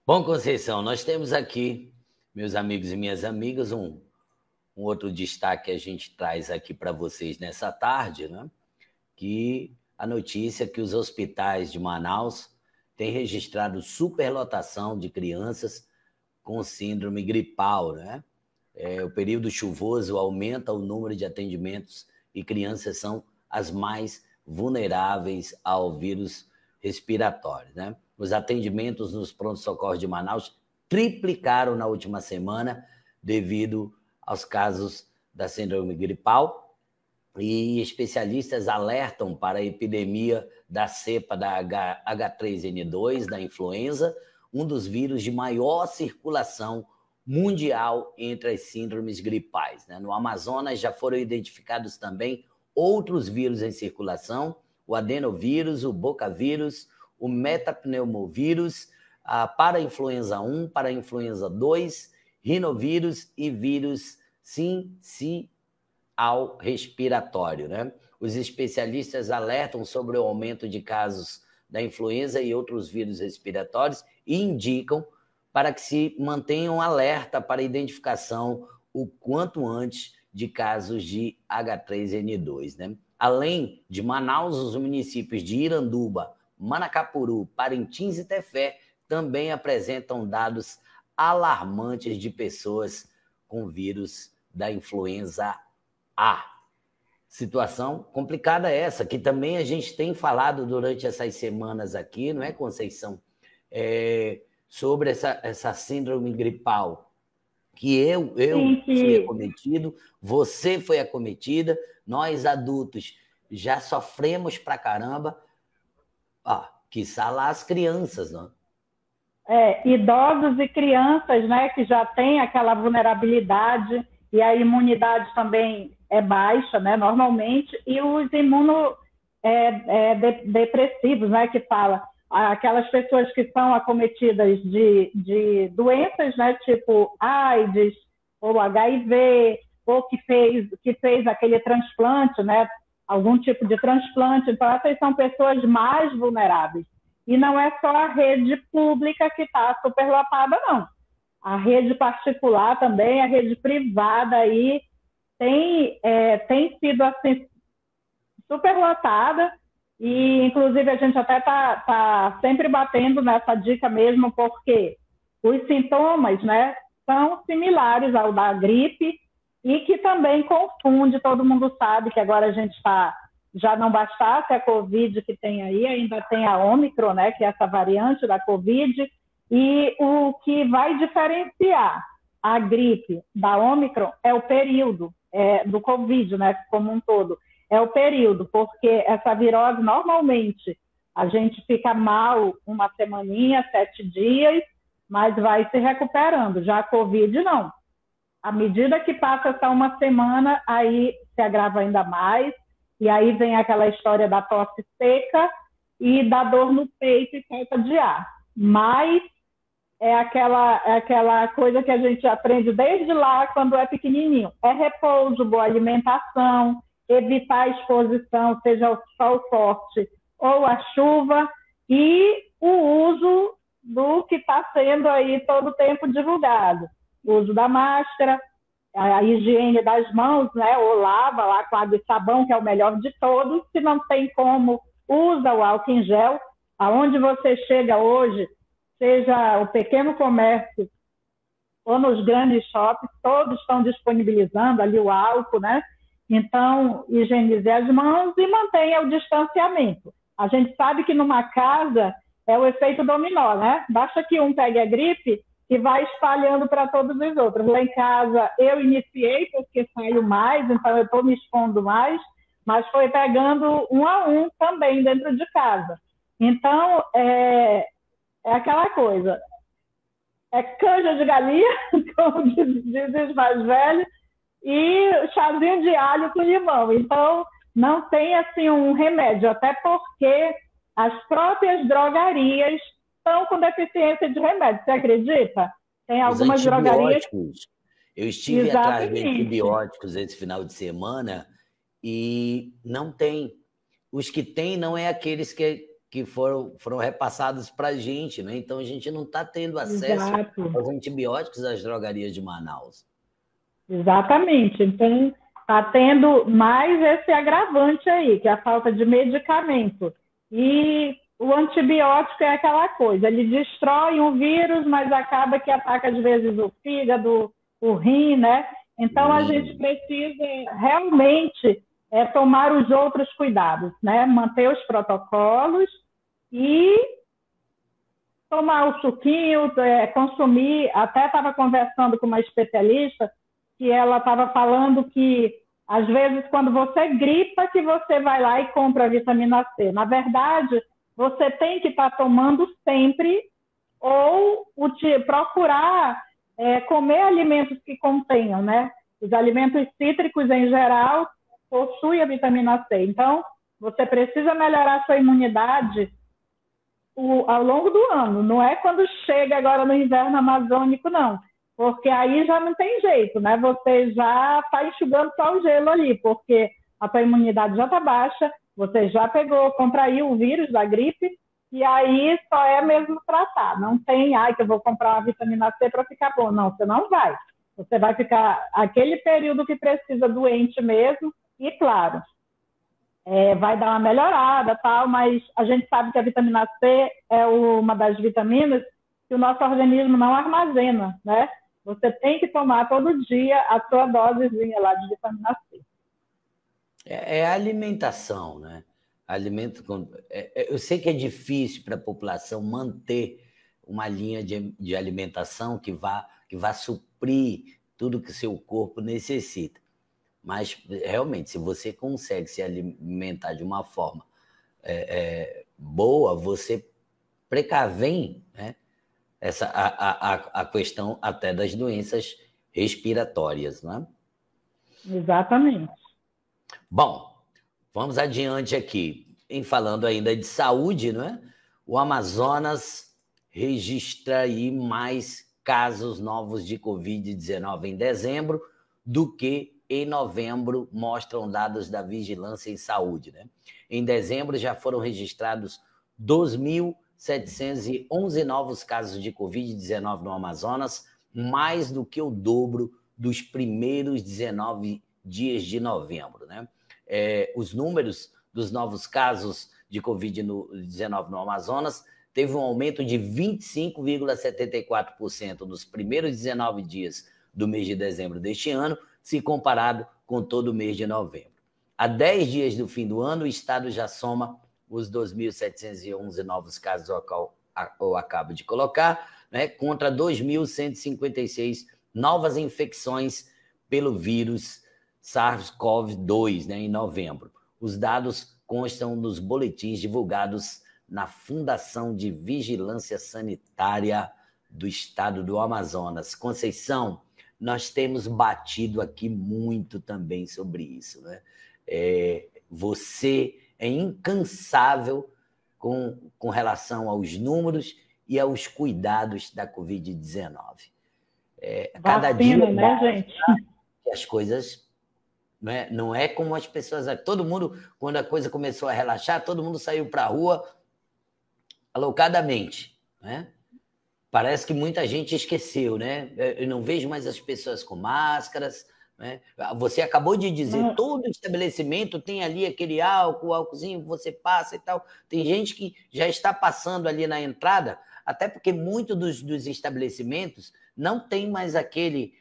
Bom, Conceição, nós temos aqui, meus amigos e minhas amigas, um outro destaque que a gente traz aqui para vocês nessa tarde, né? Que a notícia é que os hospitais de Manaus têm registrado superlotação de crianças com síndrome gripal, né? O período chuvoso aumenta o número de atendimentos e crianças são as mais vulneráveis ao vírus respiratório, né? Os atendimentos nos prontos-socorros de Manaus triplicaram na última semana devido aos casos da síndrome gripal e especialistas alertam para a epidemia da cepa da H3N2, da influenza, um dos vírus de maior circulação mundial entre as síndromes gripais, né? No Amazonas já foram identificados também outros vírus em circulação, o adenovírus, o bocavírus, o metapneumovírus, a parainfluenza 1, parainfluenza 2, rinovírus e vírus sincicial respiratório, né? Os especialistas alertam sobre o aumento de casos da influenza e outros vírus respiratórios e indicam para que se mantenham alerta para a identificação o quanto antes de casos de H3N2, né? Além de Manaus, os municípios de Iranduba, Manacapuru, Parintins e Tefé também apresentam dados alarmantes de pessoas com vírus da influenza A. Situação complicada essa, que também a gente tem falado durante essas semanas aqui, não é, Conceição? Sobre essa síndrome gripal, que eu fui acometido, você foi acometida, nós adultos já sofremos pra caramba, quiçá lá as crianças, não? Idosos e crianças, né, que já têm aquela vulnerabilidade e a imunidade também é baixa, né, normalmente, e os imunodepressivos, né, que fala, aquelas pessoas que são acometidas de doenças, né, tipo AIDS ou HIV, ou que fez aquele transplante, né, algum tipo de transplante. Então, essas são pessoas mais vulneráveis. E não é só a rede pública que está superlotada, não. A rede particular também, a rede privada aí tem sido assim, superlotada. E, inclusive, a gente até tá sempre batendo nessa dica mesmo, porque os sintomas, né, são similares ao da gripe e que também confunde, todo mundo sabe que agora a gente já não bastasse a Covid que tem aí, ainda tem a Ômicron, né, que é essa variante da Covid, e o que vai diferenciar a gripe da Ômicron é o período do Covid, né, como um todo. É o período, porque essa virose, normalmente, a gente fica mal uma semaninha, 7 dias, mas vai se recuperando. Já a Covid, não. À medida que passa essa uma semana, aí se agrava ainda mais, e aí vem aquela história da tosse seca e da dor no peito e falta de ar. Mas é aquela coisa que a gente aprende desde lá, quando é pequenininho. É repouso, boa alimentação, evitar a exposição, seja o sol forte ou a chuva, e o uso do que está sendo aí todo o tempo divulgado. O uso da máscara, a higiene das mãos, né? Ou lava lá com água e sabão, que é o melhor de todos. Se não tem como, usa o álcool em gel. Aonde você chega hoje, seja o pequeno comércio ou nos grandes shoppings, todos estão disponibilizando ali o álcool, né? Então, higienize as mãos e mantenha o distanciamento. A gente sabe que numa casa é o efeito dominó, né? Basta que um pegue a gripe e vai espalhando para todos os outros. Lá em casa eu iniciei porque saio mais, então eu estou me expondo mais, mas foi pegando um a um também dentro de casa. Então, é aquela coisa, é canja de galinha, como dizem os mais velhos, e chazinho de alho com limão. Então, não tem assim um remédio, até porque as próprias drogarias estão com deficiência de remédio. Você acredita? Tem algumas drogarias... Eu estive atrás de antibióticos esse final de semana e não tem. Os que tem não é aqueles que que foram repassados para a gente, né? Então a gente não está tendo acesso aos antibióticos das drogarias de Manaus. Exatamente. Então está tendo mais esse agravante aí, que é a falta de medicamento. E o antibiótico é aquela coisa, ele destrói um vírus, mas acaba que ataca às vezes o fígado, o rim, né? Então a gente precisa realmente tomar os outros cuidados, né? Manter os protocolos e tomar o suquinho, consumir. Até estava conversando com uma especialista que ela estava falando que às vezes quando você gripa que você vai lá e compra a vitamina C. Na verdade, você tem que estar tomando sempre ou procurar comer alimentos que contenham, né? Os alimentos cítricos em geral possuem a vitamina C. Então, você precisa melhorar a sua imunidade ao longo do ano. Não é quando chega agora no inverno amazônico, não. Porque aí já não tem jeito, né? Você já está enxugando só o gelo ali, porque a tua imunidade já está baixa, você já contraiu o vírus da gripe, e aí só é mesmo tratar. Não tem, que eu vou comprar uma vitamina C para ficar bom. Não, você não vai. Você vai ficar aquele período que precisa doente mesmo, e claro, vai dar uma melhorada, tal, mas a gente sabe que a vitamina C é uma das vitaminas que o nosso organismo não armazena, né? Você tem que tomar todo dia a sua dosezinha lá de vitamina C. É a alimentação, né? Eu sei que é difícil para a população manter uma linha de alimentação que vá suprir tudo que seu corpo necessita. Mas, realmente, se você consegue se alimentar de uma forma boa, você precavém, né, a questão até das doenças respiratórias, né? Exatamente. Bom, vamos adiante aqui. Em falando ainda de saúde, né? O Amazonas registra aí mais casos novos de Covid-19 em dezembro do que em novembro, mostram dados da Vigilância em Saúde, né? Em dezembro já foram registrados 2.711 novos casos de Covid-19 no Amazonas, mais do que o dobro dos primeiros 19 dias de novembro, né? Os números dos novos casos de Covid-19 no Amazonas teve um aumento de 25,74% nos primeiros 19 dias do mês de dezembro deste ano, se comparado com todo o mês de novembro. Há 10 dias do fim do ano, o estado já soma os 2.711 novos casos eu acabo de colocar, né, contra 2.156 novas infecções pelo vírus SARS-CoV-2, né, em novembro. Os dados constam nos boletins divulgados na Fundação de Vigilância Sanitária do Estado do Amazonas. Conceição, nós temos batido aqui muito também sobre isso, né? Você é incansável com relação aos números e aos cuidados da Covid-19. Cada dia, né, gente? As coisas, né, não é como as pessoas... Todo mundo, quando a coisa começou a relaxar, todo mundo saiu para a rua alocadamente, né? Parece que muita gente esqueceu, né? Eu não vejo mais as pessoas com máscaras, né? Você acabou de dizer, todo estabelecimento tem ali aquele álcoolzinho, você passa e tal. Tem gente que já está passando ali na entrada, até porque muitos dos estabelecimentos não tem mais aquele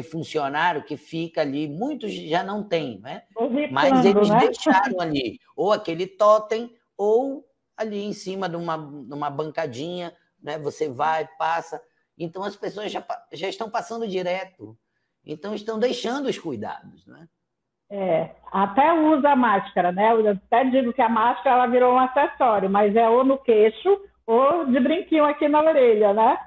funcionário que fica ali, muitos já não tem, né? Mas eles deixaram ali, ou aquele totem, ou ali em cima de uma bancadinha, né? Você vai, passa. Então, as pessoas já estão passando direto. Então, estão deixando os cuidados, né? Até usa a máscara, né? Eu até digo que a máscara ela virou um acessório, mas é ou no queixo ou de brinquinho aqui na orelha, né?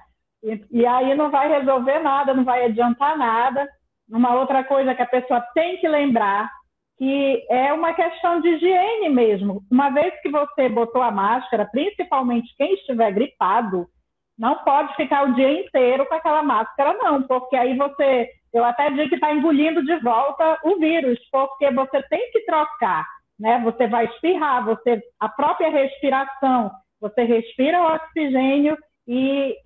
E aí não vai resolver nada, não vai adiantar nada. Uma outra coisa que a pessoa tem que lembrar, que é uma questão de higiene mesmo. Uma vez que você botou a máscara, principalmente quem estiver gripado, não pode ficar o dia inteiro com aquela máscara, não, porque aí eu até digo que está engolindo de volta o vírus, porque você tem que trocar né? Você vai espirrar, a própria respiração, você respira o oxigênio e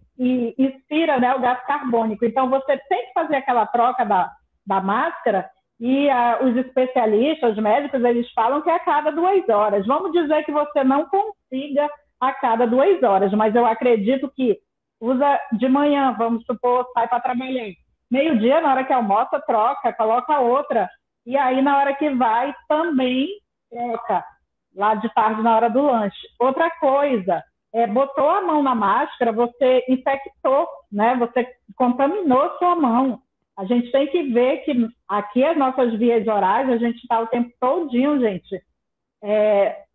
inspira, né, o gás carbônico. Então, você tem que fazer aquela troca da máscara e os especialistas, os médicos, eles falam que é a cada 2 horas. Vamos dizer que você não consiga a cada 2 horas, mas eu acredito que usa de manhã, vamos supor, sai para trabalhar. Meio-dia, na hora que almoça, troca, coloca outra. E aí, na hora que vai, também troca. Lá de tarde, na hora do lanche. Outra coisa, botou a mão na máscara, você infectou, né? Você contaminou sua mão. A gente tem que ver que aqui as nossas vias orais, a gente está o tempo todinho, gente,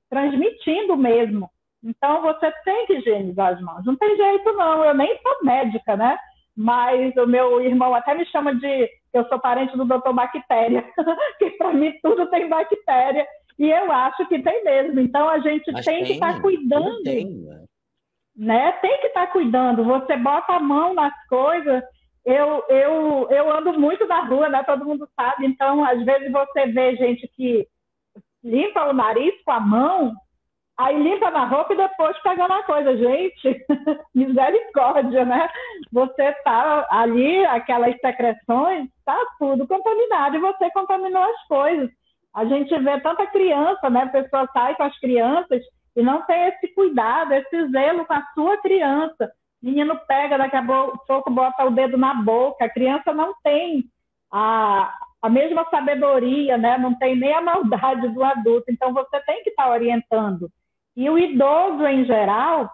transmitindo mesmo. Então, você tem que higienizar as mãos. Não tem jeito, não. Eu nem sou médica, né? Mas o meu irmão até me chama de... Eu sou parente do doutor Bactéria, que para mim tudo tem bactéria. E eu acho que tem mesmo. Então, a gente tem que estar cuidando. Né? Tem que estar cuidando. Você bota a mão nas coisas. Eu ando muito na rua, né? Todo mundo sabe. Então, às vezes você vê gente que limpa o nariz com a mão, aí limpa na roupa e depois pega na coisa. Gente, misericórdia, né? Você tá ali, aquelas secreções, tá tudo contaminado e você contaminou as coisas. A gente vê tanta criança, né? A pessoa sai com as crianças e não tem esse cuidado, esse zelo com a sua criança. Menino pega, daqui a pouco bota o dedo na boca. A criança não tem a mesma sabedoria, né? Não tem nem a maldade do adulto. Então, você tem que estar orientando. E o idoso, em geral,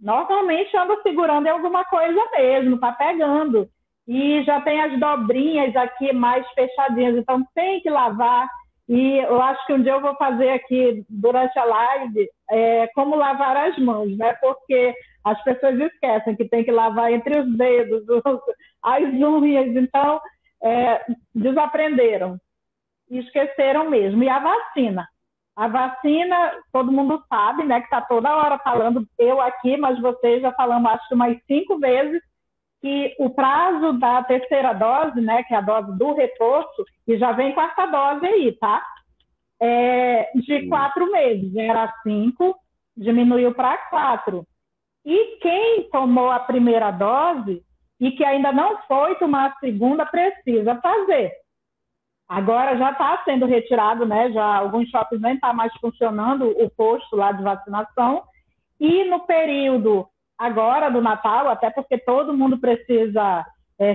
normalmente anda segurando em alguma coisa mesmo, está pegando. E já tem as dobrinhas aqui mais fechadinhas. Então, tem que lavar. E eu acho que um dia eu vou fazer aqui, durante a live, como lavar as mãos, né? Porque as pessoas esquecem que tem que lavar entre os dedos, as unhas. Então, desaprenderam. E esqueceram mesmo. E a vacina? A vacina, todo mundo sabe, né? Que está toda hora falando, eu aqui, mas vocês já falamos, acho que umas 5 vezes, que o prazo da terceira dose, né, que é a dose do reforço, e já vem quarta dose aí, tá? De 4 meses. Era 5, diminuiu para 4. E quem tomou a primeira dose e que ainda não foi tomar a segunda, precisa fazer. Agora já está sendo retirado, né? Já alguns shoppings nem está mais funcionando o posto lá de vacinação. E no período agora do Natal, até porque todo mundo precisa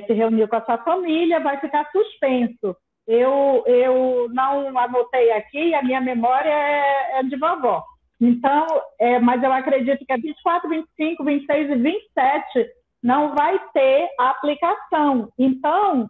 se reunir com a sua família, vai ficar suspenso. Eu não anotei aqui, a minha memória é de vovó. Então, mas eu acredito que é 24, 25, 26 e 27 não vai ter a aplicação. Então,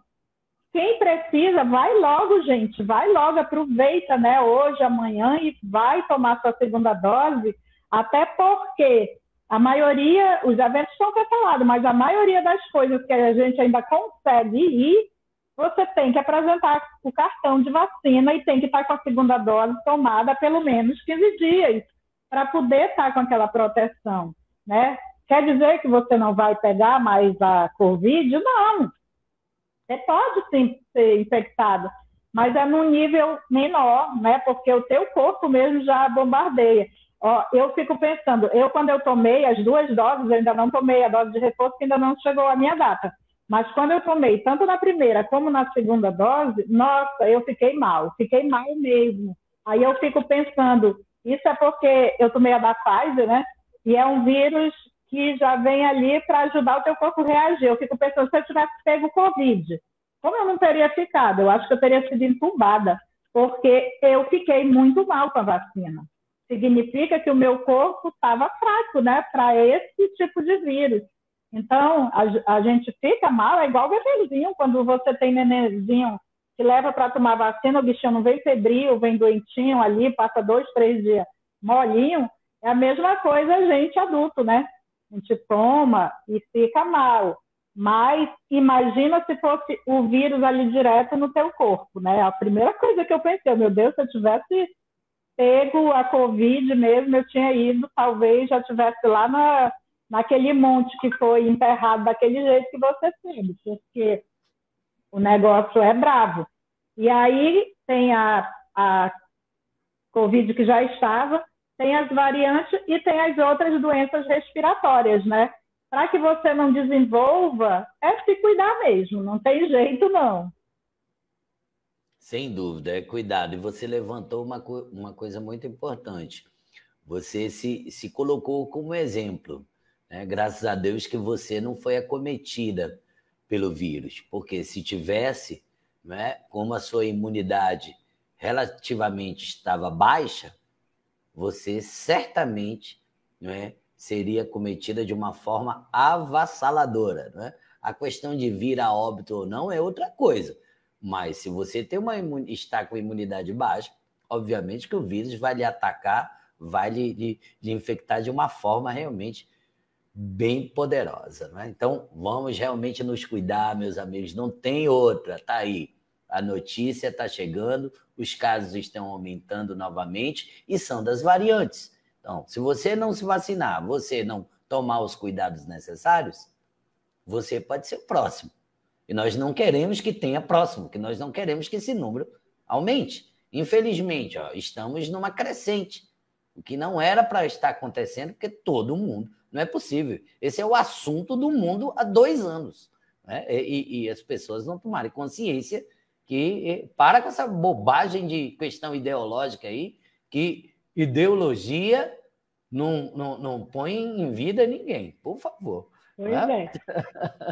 quem precisa, vai logo, gente, vai logo, aproveita, né, hoje, amanhã e vai tomar sua segunda dose, até porque a maioria, os eventos estão cancelados, mas a maioria das coisas que a gente ainda consegue ir, você tem que apresentar o cartão de vacina e tem que estar com a segunda dose tomada há pelo menos 15 dias, para poder estar com aquela proteção, né? Quer dizer que você não vai pegar mais a Covid? Não. Você pode sim ser infectado, mas é num nível menor, né? Porque o teu corpo mesmo já bombardeia. Ó, eu fico pensando, quando eu tomei as 2 doses, eu ainda não tomei a dose de reforço, que ainda não chegou a minha data. Mas quando eu tomei, tanto na primeira como na segunda dose, nossa, eu fiquei mal mesmo. Aí eu fico pensando, isso é porque eu tomei a da Pfizer, né? E é um vírus que já vem ali para ajudar o teu corpo a reagir. Eu fico pensando, se eu tivesse pego Covid, como eu não teria ficado? Eu acho que eu teria sido entubada, porque eu fiquei muito mal com a vacina. Significa que o meu corpo estava fraco, né, para esse tipo de vírus. Então, a gente fica mal, é igual o bebezinho, quando você tem nenenzinho que leva para tomar vacina, o bichinho não vem febril, vem doentinho ali, passa 2, 3 dias molinho, é a mesma coisa a gente adulto, né? A gente toma e fica mal. Mas imagina se fosse o vírus ali direto no teu corpo, né? A primeira coisa que eu pensei, meu Deus, se eu tivesse pego a Covid mesmo, eu tinha ido, talvez já tivesse lá naquele monte que foi enterrado daquele jeito que você teve, porque o negócio é bravo. E aí tem a Covid que já estava, tem as variantes e tem as outras doenças respiratórias, né? Para que você não desenvolva, é se cuidar mesmo, não tem jeito não. Sem dúvida, é cuidado. E você levantou uma coisa muito importante. Você se colocou como exemplo, né? Graças a Deus que você não foi acometida pelo vírus, porque se tivesse, né, como a sua imunidade relativamente estava baixa, você certamente, né, seria acometida de uma forma avassaladora. Né? A questão de vir a óbito ou não é outra coisa, mas se você tem está com a imunidade baixa, obviamente que o vírus vai lhe atacar, vai lhe infectar de uma forma realmente bem poderosa. Né? Então, vamos realmente nos cuidar, meus amigos, não tem outra, tá aí. A notícia está chegando, os casos estão aumentando novamente e são das variantes. Então, se você não se vacinar, você não tomar os cuidados necessários, você pode ser o próximo. E nós não queremos que tenha próximo, que nós não queremos que esse número aumente. Infelizmente, estamos numa crescente, o que não era para estar acontecendo, porque todo mundo, não é possível. Esse é o assunto do mundo há 2 anos. Né? E as pessoas não tomarem consciência que para com essa bobagem de questão ideológica aí, que ideologia não põe em vida ninguém, por favor. Pois é.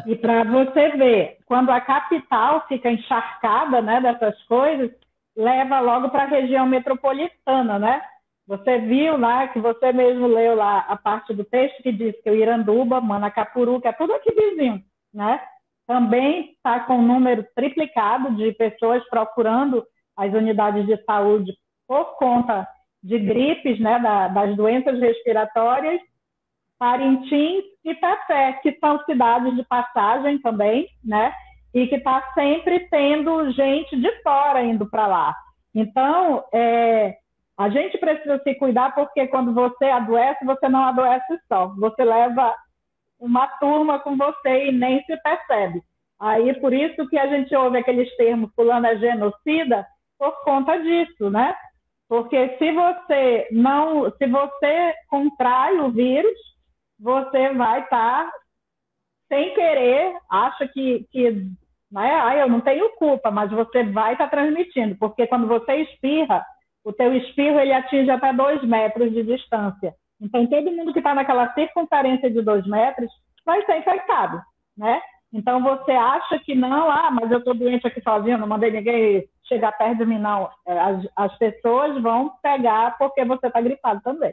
E para você ver, quando a capital fica encharcada, né, dessas coisas, leva logo para a região metropolitana, né? Você viu lá, que você mesmo leu lá a parte do texto que diz que o Iranduba, Manacapuru, que é tudo aqui vizinho, né? Também está com um número triplicado de pessoas procurando as unidades de saúde por conta de gripes, né, das doenças respiratórias. Parintins e Tefé, que são cidades de passagem também, né? E que está sempre tendo gente de fora indo para lá. Então, a gente precisa se cuidar, porque quando você adoece, você não adoece só. Você leva uma turma com você e nem se percebe. Aí, por isso que a gente ouve aqueles termos, fulano é genocida, por conta disso, né? Porque se você contrai o vírus, você vai estar, sem querer, acha que né? Eu não tenho culpa, mas você vai estar transmitindo, porque quando você espirra, o teu espirro ele atinge até 2 metros de distância. Então, todo mundo que está naquela circunferência de 2 metros vai ser infectado, né? Então, você acha que não, mas eu estou doente aqui sozinho, não mandei ninguém chegar perto de mim, não. As pessoas vão pegar porque você está gripado também.